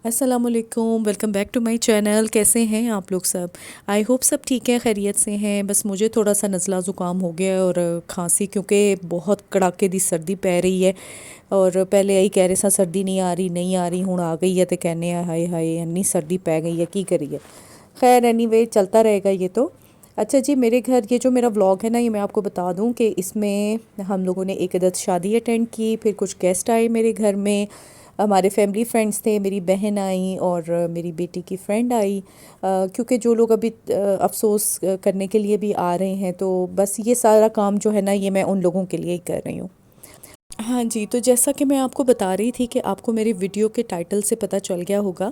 السلام علیکم، welcome back to my channel. کیسے ہیں آپ لوگ سب؟ آئی ہوپ سب ٹھیک ہے، خیریت سے ہیں۔ بس مجھے تھوڑا سا نزلہ زکام ہو گیا ہے اور کھانسی، کیونکہ بہت کڑاکے دی سردی پے رہی ہے۔ اور پہلے یہی کہہ رہے سا سردی نہیں آ رہی ہوں آ گئی ہے تو کہنے ہائے ہائے انی سردی پے گئی ہے کی کریے۔ خیر اینی وے چلتا رہے گا یہ تو۔ اچھا جی، میرے گھر یہ جو میرا ولاگ ہے نا، یہ میں آپ کو بتا دوں کہ اس میں ہم لوگوں نے ایک عدد شادی اٹینڈ کی، پھر کچھ گیسٹ آئے میرے گھر میں، ہمارے فیملی فرینڈس تھے، میری بہن آئی اور میری بیٹی کی فرینڈ آئی، کیونکہ جو لوگ ابھی افسوس کرنے کے لیے بھی آ رہے ہیں، تو بس یہ سارا کام جو ہے نا یہ میں ان لوگوں کے لیے ہی کر رہی ہوں۔ ہاں جی، تو جیسا کہ میں آپ کو بتا رہی تھی کہ آپ کو میری ویڈیو کے ٹائٹل سے پتہ چل گیا ہوگا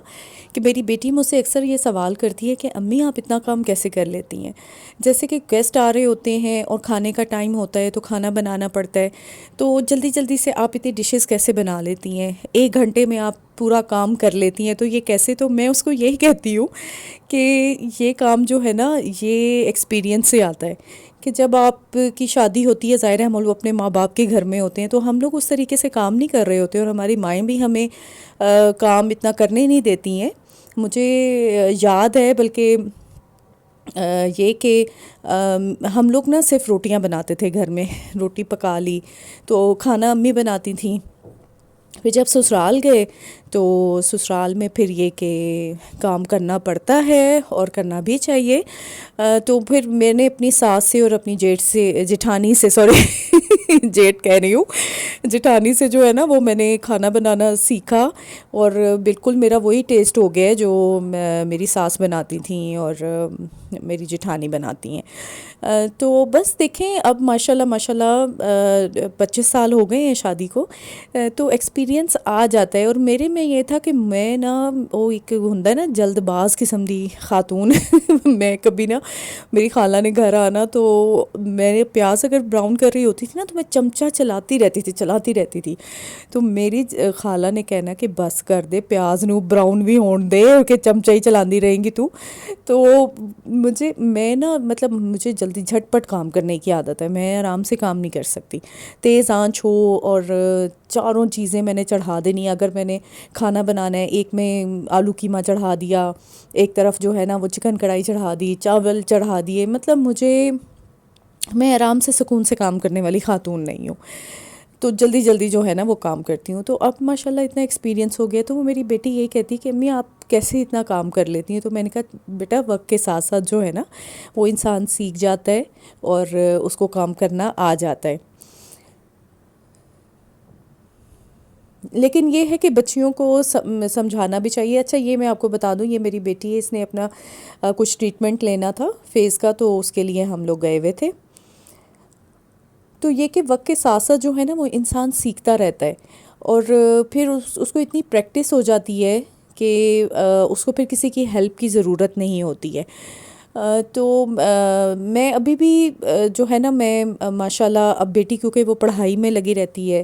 کہ میری بیٹی مجھ سے اکثر یہ سوال کرتی ہے کہ امی آپ اتنا کام کیسے کر لیتی ہیں؟ جیسے کہ گیسٹ آ رہے ہوتے ہیں اور کھانے کا ٹائم ہوتا ہے تو کھانا بنانا پڑتا ہے، تو جلدی جلدی سے آپ اتنی ڈشز کیسے بنا لیتی ہیں؟ 1 گھنٹے میں آپ پورا کام کر لیتی ہیں، تو یہ کیسے؟ تو میں اس کو یہی کہتی ہوں کہ یہ کام جو ہے نا یہ ایکسپیرینس سے آتا ہے، کہ جب آپ کی شادی ہوتی ہے، ظاہر ہے ہم لوگ اپنے ماں باپ کے گھر میں ہوتے ہیں تو ہم لوگ اس طریقے سے کام نہیں کر رہے ہوتے، اور ہماری مائیں بھی ہمیں کام اتنا کرنے نہیں دیتی ہیں۔ مجھے یاد ہے بلکہ یہ کہ ہم لوگ نا صرف روٹیاں بناتے تھے گھر میں، روٹی پکا لی تو کھانا امی بناتی تھیں۔ پھر جب سسرال گئے تو سسرال میں پھر یہ کہ کام کرنا پڑتا ہے اور کرنا بھی چاہیے، تو پھر میں نے اپنی ساس سے اور اپنی جیٹھ سے، جٹھانی سے، سوری جیٹھ کہہ رہی ہوں، جٹھانی سے جو ہے نا وہ میں نے کھانا بنانا سیکھا، اور بالکل میرا وہی ٹیسٹ ہو گیا ہے جو میری ساس بناتی تھیں اور میری جٹھانی بناتی ہیں۔ تو بس دیکھیں اب ماشاءاللہ 25 سال ہو گئے ہیں شادی کو، تو ایکسپیرینس آ جاتا ہے۔ اور میرے میں یہ تھا کہ میں نا وہ ایک ہوندا ہے نا جلد باز قسم دی خاتون میں کبھی نا میری خالہ نے گھر آنا تو میں پیاز اگر براؤن کر رہی ہوتی تھی نا تو میں چمچہ چلاتی رہتی تھی، تو میری خالہ نے کہنا کہ بس کر دے، پیاز نو براؤن بھی ہون دے کہ چمچہ ہی چلاندی رہیں گی تو میں نا مطلب مجھے جلدی جھٹ پٹ کام کرنے کی عادت ہے، میں آرام سے کام نہیں کر سکتی۔ تیز آنچ ہو اور چاروں چیزیں میں نے چڑھا دینی، اگر میں نے کھانا بنانا ہے، ایک میں آلو قیمہ چڑھا دیا، ایک طرف جو ہے نا وہ چکن کڑھائی چڑھا دی، چاول چڑھا دیے، مطلب میں آرام سے سکون سے کام کرنے والی خاتون نہیں ہوں، تو جلدی جلدی جو ہے نا وہ کام کرتی ہوں۔ تو اب ماشاءاللہ اتنا ایکسپیرینس ہو گیا، تو وہ میری بیٹی یہی کہتی کہ امی آپ کیسے اتنا کام کر لیتی ہیں؟ تو میں نے کہا بیٹا وقت کے ساتھ ساتھ جو ہے نا وہ انسان سیکھ جاتا ہے اور اس کو کام کرنا آ جاتا ہے۔ لیکن یہ ہے کہ بچیوں کو سمجھانا بھی چاہیے۔ اچھا یہ میں آپ کو بتا دوں، یہ میری بیٹی ہے، اس نے اپنا کچھ ٹریٹمنٹ لینا تھا فیس کا، تو اس کے لیے ہم لوگ گئے ہوئے تھے۔ تو یہ کہ وقت کے ساتھ ساتھ جو ہے نا وہ انسان سیکھتا رہتا ہے، اور پھر اس کو اتنی پریکٹس ہو جاتی ہے کہ اس کو پھر کسی کی ہیلپ کی ضرورت نہیں ہوتی ہے۔ تو میں ابھی بھی جو ہے نا میں ماشاءاللہ اب بیٹی کیونکہ وہ پڑھائی میں لگی رہتی ہے،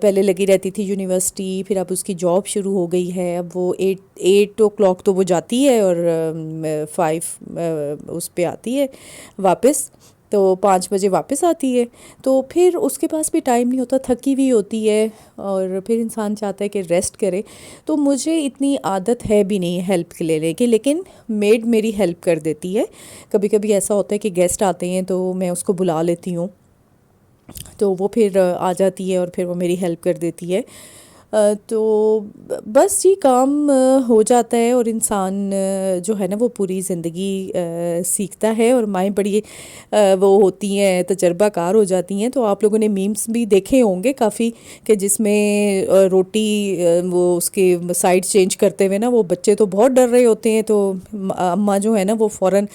پہلے لگی رہتی تھی یونیورسٹی، پھر اب اس کی جاب شروع ہو گئی ہے، اب وہ 8 o'clock تو وہ جاتی ہے اور 5 اس پہ آتی ہے واپس، تو 5 بجے واپس آتی ہے، تو پھر اس کے پاس بھی ٹائم نہیں ہوتا، تھکی ہوئی ہوتی ہے، اور پھر انسان چاہتا ہے کہ ریسٹ کرے۔ تو مجھے اتنی عادت ہے بھی نہیں ہیلپ کے لینے کی، لیکن میڈ میری ہیلپ کر دیتی ہے۔ کبھی کبھی ایسا ہوتا ہے کہ گیسٹ آتے ہیں تو میں اس کو بلا لیتی ہوں، تو وہ پھر آ جاتی ہے اور پھر وہ میری ہیلپ کر دیتی ہے۔ تو بس جی کام ہو جاتا ہے، اور انسان جو ہے نا وہ پوری زندگی سیکھتا ہے، اور مائیں بڑی وہ ہوتی ہیں، تجربہ کار ہو جاتی ہیں۔ تو آپ لوگوں نے میمز بھی دیکھے ہوں گے کافی، کہ جس میں روٹی وہ اس کے سائڈ چینج کرتے ہوئے نا وہ بچے تو بہت ڈر رہے ہوتے ہیں، تو اماں جو ہے نا وہ فوراً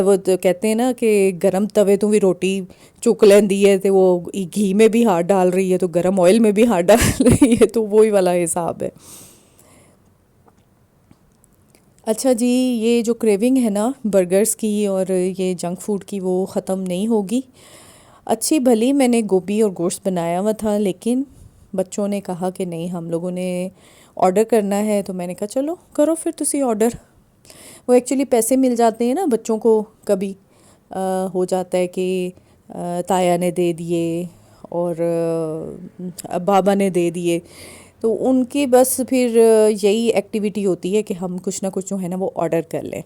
وہ کہتے ہیں نا کہ گرم توے تو بھی روٹی چک لیندی ہے، تو وہ گھی میں بھی ہاتھ ڈال رہی ہے تو گرم آئل میں بھی ہاتھ ڈال رہی ہے، تو وہی والا حساب ہے۔ اچھا جی، یہ جو کریونگ ہے نا برگرز کی اور یہ جنک فوڈ کی، وہ ختم نہیں ہوگی۔ اچھی بھلی میں نے گوبھی اور گوشت بنایا ہوا تھا، لیکن بچوں نے کہا کہ نہیں ہم لوگوں نے آرڈر کرنا ہے، تو میں نے کہا چلو کرو پھر تسی آرڈر۔ وہ ایکچولی پیسے مل جاتے ہیں نا بچوں کو، کبھی ہو جاتا ہے کہ تایا نے دے دیے اور بابا نے دے دیے، تو ان کی بس پھر یہی ایکٹیویٹی ہوتی ہے کہ ہم کچھ نہ کچھ جو ہے نا وہ آرڈر کر لیں۔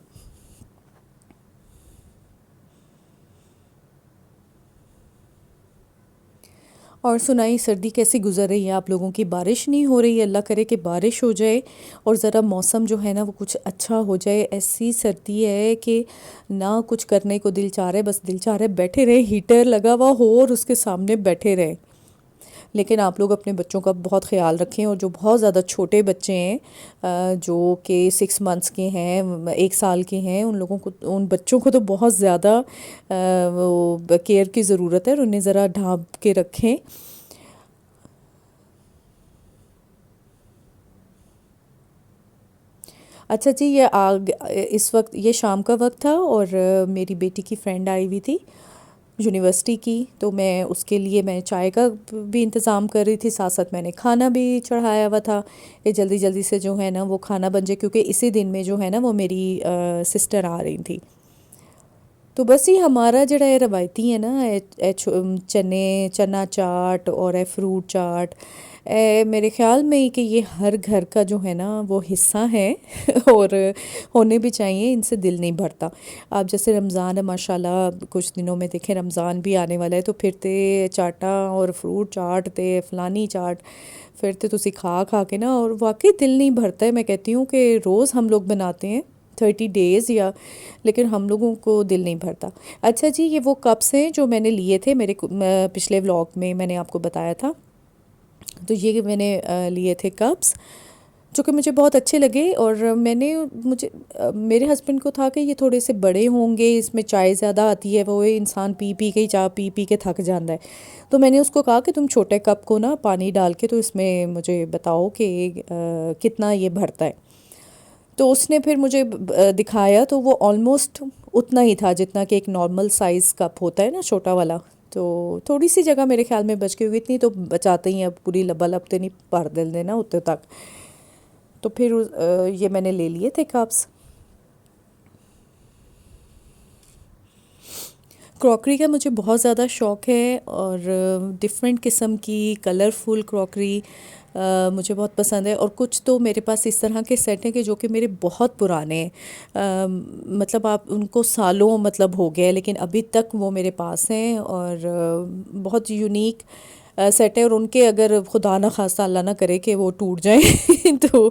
اور سنائی سردی کیسی گزر رہی ہے آپ لوگوں کی؟ بارش نہیں ہو رہی ہے؟ اللہ کرے کہ بارش ہو جائے اور ذرا موسم جو ہے نا وہ کچھ اچھا ہو جائے۔ ایسی سردی ہے کہ نہ کچھ کرنے کو دل چاہ رہا ہے، بس دل چاہ رہا ہے بیٹھے رہے، ہیٹر لگا ہوا ہو اور اس کے سامنے بیٹھے رہے۔ لیکن آپ لوگ اپنے بچوں کا بہت خیال رکھیں، اور جو بہت زیادہ چھوٹے بچے ہیں جو کہ 6 منتھس کے ہیں، 1 سال کے ہیں، ان لوگوں کو، ان بچوں کو تو بہت زیادہ وہ کیئر کی ضرورت ہے، اور انہیں ذرا ڈھانپ کے رکھیں۔ اچھا جی، یہ اس وقت یہ شام کا وقت تھا، اور میری بیٹی کی فرینڈ آئی ہوئی تھی یونیورسٹی کی، تو میں اس کے لیے میں چائے کا بھی انتظام کر رہی تھی، ساتھ ساتھ میں نے کھانا بھی چڑھایا ہوا تھا کہ جلدی جلدی سے جو ہے نا وہ کھانا بن جائے، کیونکہ اسی دن میں جو ہے نا وہ میری سسٹر آ رہی تھی۔ تو بس یہ ہمارا جڑا ہے روایتی ہے نا، چنا چاٹ اور فروٹ چاٹ، میرے خیال میں کہ یہ ہر گھر کا جو ہے نا وہ حصہ ہے اور ہونے بھی چاہیے، ان سے دل نہیں بھرتا۔ آپ جیسے رمضان ہے ماشاءاللہ، کچھ دنوں میں دیکھیں رمضان بھی آنے والا ہے، تو پھر تے چاٹا اور فروٹ چاٹ تے فلانی چاٹ، پھر تے تسی کھا کھا کے نا، اور واقعی دل نہیں بھرتا ہے۔ میں کہتی ہوں کہ روز ہم لوگ بناتے ہیں 30 days یا، لیکن ہم لوگوں کو دل نہیں بھرتا۔ اچھا جی، یہ وہ کپس ہیں جو میں نے لیے تھے میرے پچھلے ولاگ میں میں نے آپ کو بتایا تھا، تو یہ میں نے لیے تھے کپس، جو کہ مجھے بہت اچھے لگے، اور مجھے میرے ہسبینڈ کو تھا کہ یہ تھوڑے سے بڑے ہوں گے، اس میں چائے زیادہ آتی ہے، وہ انسان پی پی کے ہی چائے پی پی کے تھک جاتا ہے، تو میں نے اس کو کہا کہ تم چھوٹے کپ کو نا پانی ڈال کے تو اس میں مجھے بتاؤ کہ کتنا یہ بھرتا ہے۔ تو اس نے پھر مجھے دکھایا، تو وہ آلموسٹ اتنا ہی تھا جتنا کہ ایک نارمل سائز کپ ہوتا ہے نا، چھوٹا والا۔ تو تھوڑی سی جگہ میرے خیال میں بچ گئی ہوئی، اتنی تو بچاتے ہی ہیں، اب پوری لبا لبتے نہیں بھر دل دینا اتنے تک۔ تو پھر یہ میں نے لے لیے تھے کپس۔ کراکری کا مجھے بہت زیادہ شوق ہے، اور ڈفرینٹ قسم کی کلرفل کراکری مجھے بہت پسند ہے، اور کچھ تو میرے پاس اس طرح کے سیٹ ہیں کہ جو کہ میرے بہت پرانے ہیں، مطلب آپ ان کو سالوں مطلب ہو گیا، لیکن ابھی تک وہ میرے پاس ہیں، اور بہت یونیک سیٹ ہے، اور ان کے اگر خدا نہ خواستہ اللہ نہ کرے کہ وہ ٹوٹ جائیں تو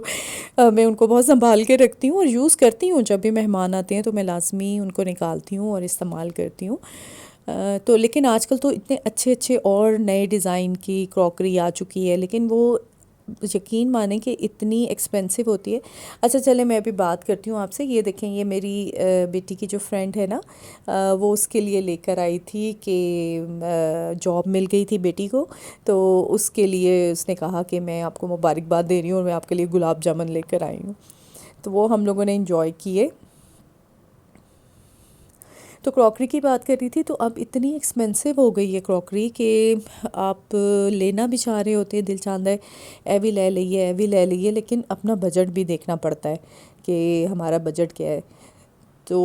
میں ان کو بہت سنبھال کے رکھتی ہوں اور یوز کرتی ہوں، جب بھی مہمان آتے ہیں تو میں لازمی ان کو نکالتی ہوں اور استعمال کرتی ہوں۔ تو لیکن آج کل تو اتنے اچھے اچھے اور نئے ڈیزائن کی کراکری آ چکی ہے، لیکن وہ یقین مانیں کہ اتنی ایکسپینسو ہوتی ہے۔ اچھا چلیں، میں ابھی بات کرتی ہوں آپ سے۔ یہ دیکھیں، یہ میری بیٹی کی جو فرینڈ ہے نا، وہ اس کے لیے لے کر آئی تھی کہ جاب مل گئی تھی بیٹی کو، تو اس کے لیے اس نے کہا کہ میں آپ کو مبارکباد دے رہی ہوں، اور میں آپ کے لیے گلاب جامن لے کر آئی ہوں، تو وہ ہم لوگوں نے انجوائے کیے۔ تو کراکری کی بات کر رہی تھی، تو اب اتنی ایکسپینسو ہو گئی ہے کراکری کہ آپ لینا بھی چاہ رہے ہوتے ہیں، دل چاہتا ہے اے بھی لے لئیے، اے بھی لے لئیے، لیکن اپنا بجٹ بھی دیکھنا پڑتا ہے کہ ہمارا بجٹ کیا ہے۔ تو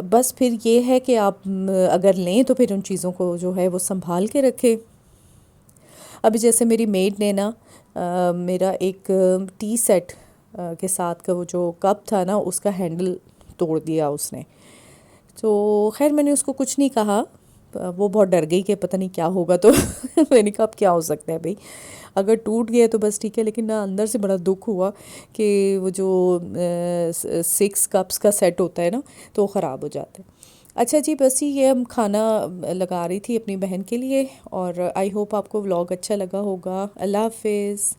بس پھر یہ ہے کہ آپ اگر لیں تو پھر ان چیزوں کو جو ہے وہ سنبھال کے رکھیں۔ ابھی جیسے میری میڈ نے نا میرا ایک ٹی سیٹ کے ساتھ کا وہ جو کپ تھا نا، اس کا ہینڈل توڑ دیا اس نے۔ تو خیر میں نے اس کو کچھ نہیں کہا، وہ بہت ڈر گئی کہ پتہ نہیں کیا ہوگا، تو میں نے کہا اب کیا ہو سکتا ہے بھئی، اگر ٹوٹ گیا تو بس ٹھیک ہے، لیکن نا اندر سے بڑا دکھ ہوا کہ وہ جو 6 کپس کا سیٹ ہوتا ہے نا، تو وہ خراب ہو جاتا ہے۔ اچھا جی، بس یہ ہم کھانا لگا رہی تھی اپنی بہن کے لیے، اور آئی ہوپ آپ کو ولاگ اچھا لگا ہوگا۔ اللہ حافظ۔